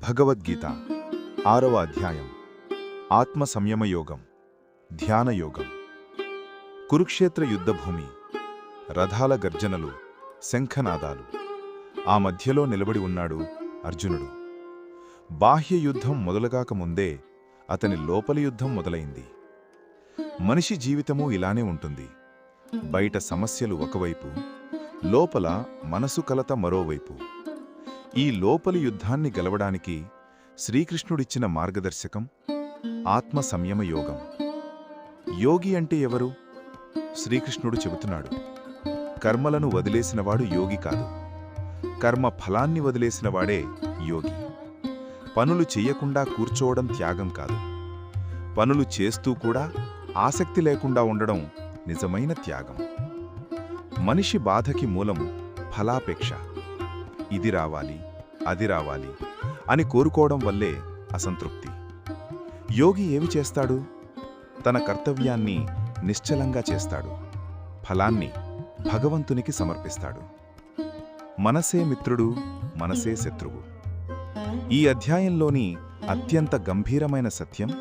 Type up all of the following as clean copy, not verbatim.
భగవద్గీత 6వ అధ్యాయం ఆత్మ సంయమయోగం ధ్యానయోగం. కురుక్షేత్ర యుద్ధభూమి, రథాల గర్జనలు, శంఖనాదాలు. ఆ మధ్యలో నిలబడి ఉన్నాడు అర్జునుడు. బాహ్య యుద్ధం మొదలుగాకముందే అతని లోపలి యుద్ధం మొదలైంది. మనిషి జీవితము ఇలానే ఉంటుంది. బయట సమస్యలు ఒకవైపు, లోపల మనసు కలత మరోవైపు. ఈ లోపలి యుద్ధాన్ని గెలవడానికి శ్రీకృష్ణుడిచ్చిన మార్గదర్శకం ఆత్మ సంయమ యోగం. యోగి అంటే ఎవరు? శ్రీకృష్ణుడు చెబుతున్నాడు, కర్మలను వదిలేసినవాడు యోగి కాదు, కర్మ ఫలాన్ని వదిలేసినవాడే యోగి. పనులు చెయ్యకుండా కూర్చోవడం త్యాగం కాదు, పనులు చేస్తూ కూడా ఆసక్తి లేకుండా ఉండడం నిజమైన త్యాగం. మనిషి బాధకి మూలం ఫలాపేక్ష. ఇది రావాలి, అది రావాలి అని కోరుకోవడం వల్లే అసంతృప్తి. యోగి ఏమి చేస్తాడు? తన కర్తవ్యాన్ని నిశ్చలంగా చేస్తాడు, ఫలాన్ని భగవంతునికి సమర్పిస్తాడు. మనసే మిత్రుడు, మనసే శత్రువు. ఈ అధ్యాయంలోని అత్యంత గంభీరమైన సత్యం,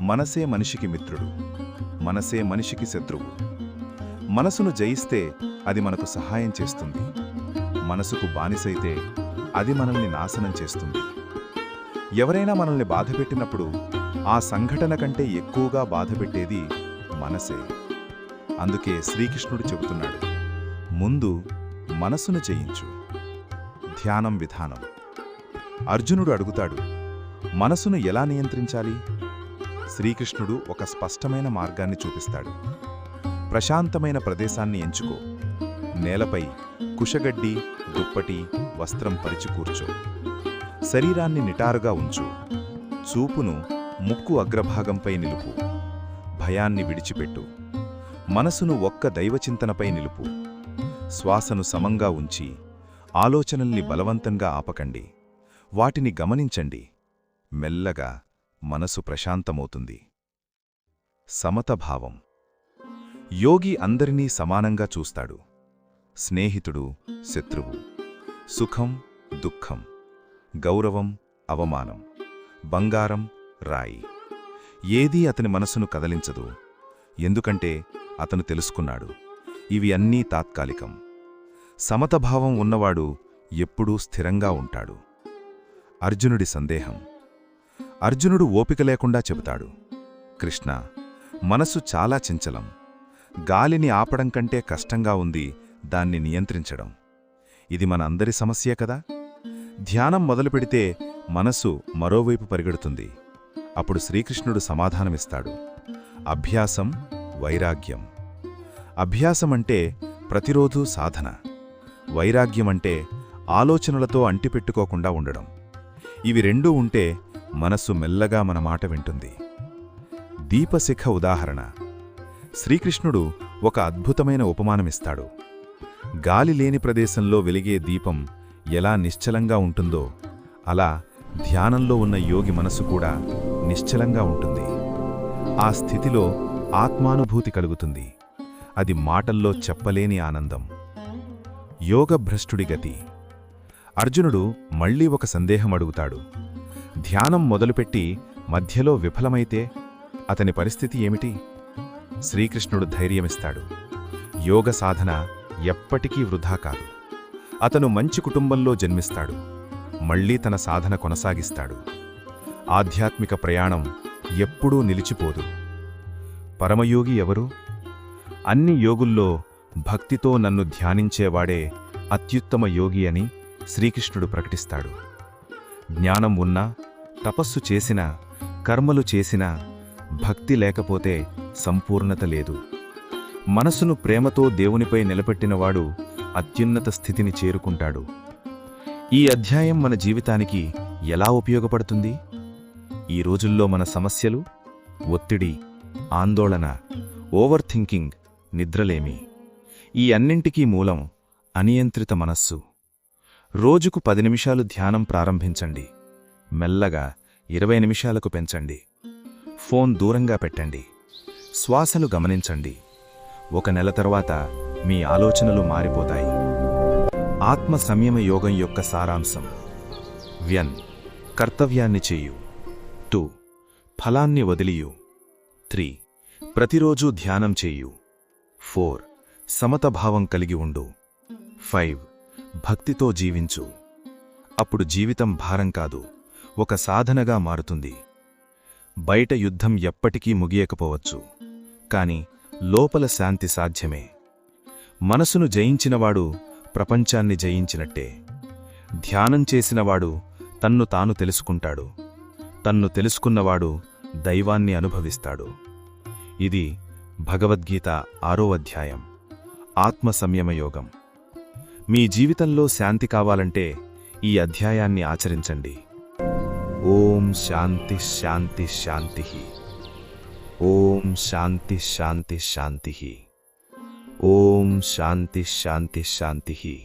మనసే మనిషికి మిత్రుడు, మనసే మనిషికి శత్రువు. మనసును జయిస్తే అది మనకు సహాయం చేస్తుంది, మనసుకు బానిసైతే అది మనల్ని నాశనం చేస్తుంది. ఎవరైనా మనల్ని బాధపెట్టినప్పుడు ఆ సంఘటన కంటే ఎక్కువగా బాధపెట్టేది మనసే. అందుకే శ్రీకృష్ణుడు చెబుతున్నాడు, ముందు మనసును జయించు. ధ్యానం విధానం. అర్జునుడు అడుగుతాడు, మనసును ఎలా నియంత్రించాలి? శ్రీకృష్ణుడు ఒక స్పష్టమైన మార్గాన్ని చూపిస్తాడు. ప్రశాంతమైన ప్రదేశాన్ని ఎంచుకో. నేలపై కుషగడ్డి, దుప్పటి, వస్త్రం పరిచి కూర్చో. శరీరాన్ని నిటారుగా ఉంచు. చూపును ముక్కు అగ్రభాగంపై నిలుపు. భయాన్ని విడిచిపెట్టు. మనసును ఒక్క దైవచింతనపై నిలుపు. శ్వాసను సమంగా ఉంచి ఆలోచనల్ని బలవంతంగా ఆపకండి. వాటిని గమనించండి. మెల్లగా మనసు ప్రశాంతమవుతుంది. సమతభావం. యోగి అందరినీ సమానంగా చూస్తాడు. స్నేహితుడు, శత్రువు, సుఖం, దుఃఖం, గౌరవం, అవమానం, బంగారం, రాయి, ఏదీ అతని మనసును కదలించదు. ఎందుకంటే అతను తెలుసుకున్నాడు, ఇవి అన్నీ తాత్కాలికం. సమతభావం ఉన్నవాడు ఎప్పుడూ స్థిరంగా ఉంటాడు. అర్జునుడి సందేహం. అర్జునుడు ఓపిక లేకుండా చెబుతాడు, కృష్ణ, మనసు చాలా చంచలం. గాలిని ఆపడం కంటే కష్టంగా ఉంది దాన్ని నియంత్రించడం. ఇది మన అందరి సమస్యే కదా. ధ్యానం మొదలుపెడితే మనసు మరోవైపు పరిగెడుతుంది. అప్పుడు శ్రీకృష్ణుడు సమాధానమిస్తాడు, అభ్యాసం, వైరాగ్యం. అభ్యాసమంటే ప్రతిరోజూ సాధన. వైరాగ్యమంటే ఆలోచనలతో అంటిపెట్టుకోకుండా ఉండడం. ఇవి రెండూ ఉంటే మనస్సు మెల్లగా మన మాట వింటుంది. దీపశిఖ ఉదాహరణ. శ్రీకృష్ణుడు ఒక అద్భుతమైన ఉపమానమిస్తాడు. గాలి లేని ప్రదేశంలో వెలిగే దీపం ఎలా నిశ్చలంగా ఉంటుందో, అలా ధ్యానంలో ఉన్న యోగి మనసు కూడా నిశ్చలంగా ఉంటుంది. ఆ స్థితిలో ఆత్మానుభూతి కలుగుతుంది. అది మాటల్లో చెప్పలేని ఆనందం. యోగభ్రష్టుడి గతి. అర్జునుడు మళ్లీ ఒక సందేహం అడుగుతాడు. ధ్యానం మొదలుపెట్టి మధ్యలో విఫలమైతే అతని పరిస్థితి ఏమిటి? శ్రీకృష్ణుడు ధైర్యమిస్తాడు. యోగ సాధన ఎప్పటికీ వృధా కాదు. అతను మంచి కుటుంబంలో జన్మిస్తాడు, మళ్లీ తన సాధన కొనసాగిస్తాడు. ఆధ్యాత్మిక ప్రయాణం ఎప్పుడూ నిలిచిపోదు. పరమయోగి ఎవరు? అన్ని యోగుల్లో భక్తితో నన్ను ధ్యానించేవాడే అత్యుత్తమ యోగి అని శ్రీకృష్ణుడు ప్రకటిస్తాడు. జ్ఞానం ఉన్నా, తపస్సు చేసినా, కర్మలు చేసినా భక్తి లేకపోతే సంపూర్ణత లేదు. మనసును ప్రేమతో దేవునిపై నిలబెట్టినవాడు అత్యున్నత స్థితిని చేరుకుంటాడు. ఈ అధ్యాయం మన జీవితానికి ఎలా ఉపయోగపడుతుంది? ఈ రోజుల్లో మన సమస్యలు ఒత్తిడి, ఆందోళన, ఓవర్ థింకింగ్, నిద్రలేమి. ఈ అన్నింటికీ మూలం అనియంత్రిత మనస్సు. రోజుకు 10 నిమిషాలు ధ్యానం ప్రారంభించండి. మెల్లగా 20 నిమిషాలకు పెంచండి. ఫోన్ దూరంగా పెట్టండి. శ్వాసను గమనించండి. 1 నెల తర్వాత మీ ఆలోచనలు మారిపోతాయి. ఆత్మ సంయమ యోగం యొక్క సారాంశం. వ్యన్ కర్తవ్యాన్ని చెయ్యు. 2 ఫలాన్ని వదిలియు. 3 ప్రతిరోజూ ధ్యానం చెయ్యు. 4 సమతభావం కలిగి ఉండు. 5 భక్తితో జీవించు. అప్పుడు జీవితం భారం కాదు, ఒక సాధనగా మారుతుంది. బయట యుద్ధం ఎప్పటికీ ముగియకపోవచ్చు, కాని లోపల శాంతి సాధ్యమే. మనసును జయించినవాడు ప్రపంచాన్ని జయించినట్టే. ధ్యానం చేసినవాడు తన్ను తాను తెలుసుకుంటాడు. తన్ను తెలుసుకున్నవాడు దైవాన్ని అనుభవిస్తాడు. ఇది భగవద్గీత 6వ అధ్యాయం, ఆత్మ సంయమయోగం. మీ జీవితంలో శాంతి కావాలంటే ఈ అధ్యాయాన్ని ఆచరించండి. ఓం శాంతి శాంతి శాంతి. ఓం శాంతి శాంతి శాంతి. ఓం శాంతి శాంతి శాంతి.